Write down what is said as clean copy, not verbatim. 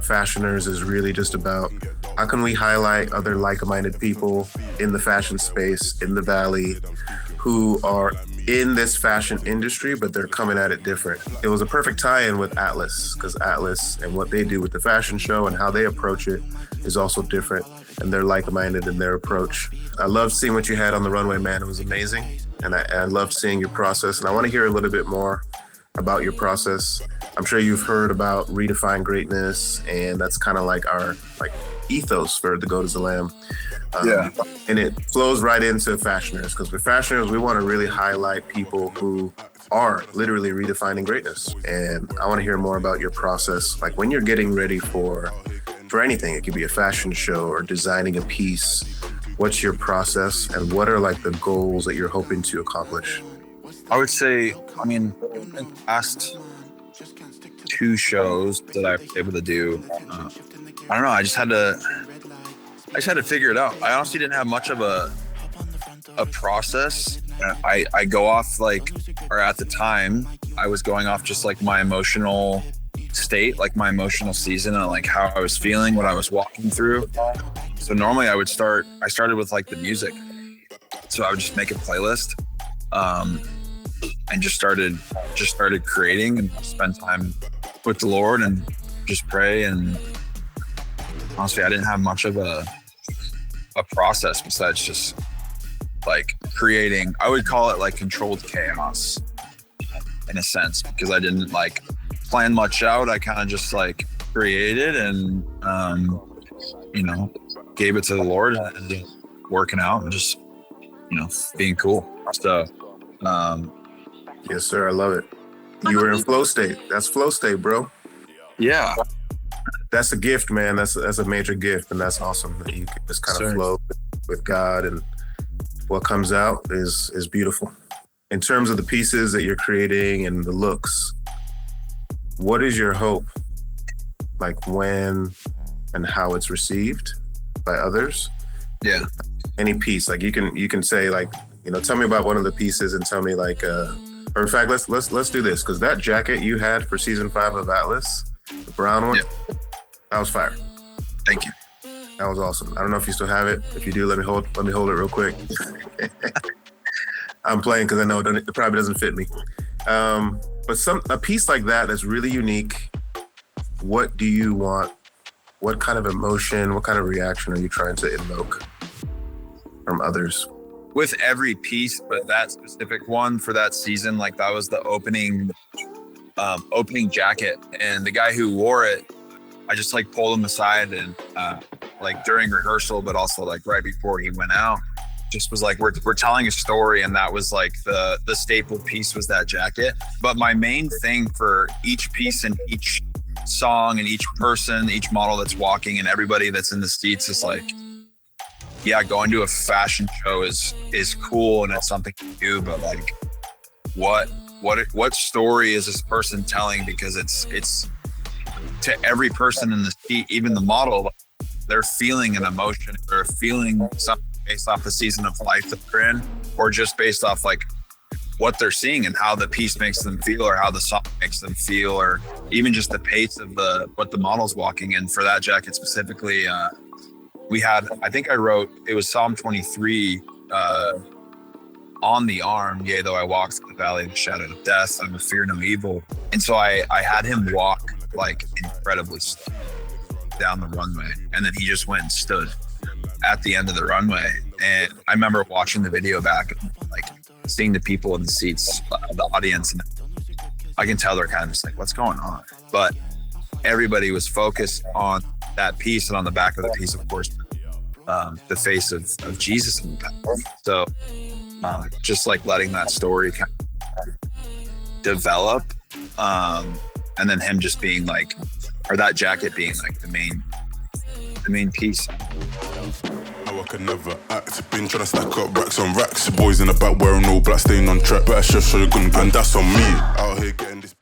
Fashioners is really just about how can we highlight other like-minded people in the fashion space, in the Valley, who are in this fashion industry, but they're coming at it different. It was a perfect tie-in with Atlas, because Atlas and what they do with the fashion show and how they approach it is also different, and they're like-minded in their approach. I loved seeing what you had on the runway, man. It was amazing, and I loved seeing your process, and I want to hear a little bit more about your process. I'm sure you've heard about Redefine Greatness, and that's kind of like our ethos for the Go to Zalam. Yeah. And it flows right into fashioners, because with fashioners, we want to really highlight people who are literally redefining greatness. And I want to hear more about your process. Like when you're getting ready for anything, it could be a fashion show or designing a piece. What's your process, and what are like the goals that you're hoping to accomplish? I would say, in the past 2 shows that I was able to do, I don't know, I just had to figure it out. I honestly didn't have much of a process. I go off or at the time, I was going off just like my emotional state, like my emotional season, and like how I was feeling, what I was walking through. So normally I started with like the music. So I would just make a playlist, and just started creating and spend time with the Lord and just pray. And honestly, I didn't have much of a process besides just like creating. I would call it like controlled chaos in a sense, because I didn't like plan much out. I kind of just like created and, gave it to the Lord and working out and just, being cool. So, yes, sir. I love it. You were in flow state. That's flow state, bro. Yeah. That's a gift, man. That's a major gift, and that's awesome that you can just kind of flow with God, and what comes out is beautiful. In terms of the pieces that you're creating and the looks, what is your hope? Like when and how it's received by others? Yeah. Any piece, like you can say like, tell me about one of the pieces and tell me like, or in fact, let's do this, because that jacket you had for season 5 of Atlas, the brown one, that was fire. Thank you. That was awesome. I don't know if you still have it. If you do, let me hold it real quick. I'm playing because I know it probably doesn't fit me. But a piece like that that's really unique. What do you want? What kind of emotion, what kind of reaction are you trying to evoke from others? With every piece, but that specific one for that season, like that was the opening jacket, and the guy who wore it, I just like pulled him aside and like during rehearsal, but also like right before he went out, just was like, we're telling a story, and that was like the staple piece was that jacket. But my main thing for each piece and each song and each person, each model that's walking and everybody that's in the seats is like, yeah, going to a fashion show is cool and it's something to do, but like what story is this person telling? Because it's to every person in the seat, even the model, they're feeling an emotion, they're feeling something based off the season of life that they're in, or just based off like what they're seeing and how the piece makes them feel, or how the song makes them feel, or even just the pace of what the model's walking in. For that jacket specifically, we had, I think I wrote, it was Psalm 23 on the arm. Yea, though I walk through the valley of the shadow of death, I will fear no evil. And so I had him walk like incredibly slow down the runway, and then he just went and stood at the end of the runway. And I remember watching the video back and like seeing the people in the seats, the audience, and I can tell they're kind of just like, what's going on? But everybody was focused on that piece, and on the back of the piece, of course, the face of Jesus in the back. So just like letting that story kind of develop, and then him just being like, or that jacket being like the main piece. I can never act. Been trying to stack up racks on racks. Boys in the back wearing all black, staying on track. Better show your gun, and that's on me. Out here getting this.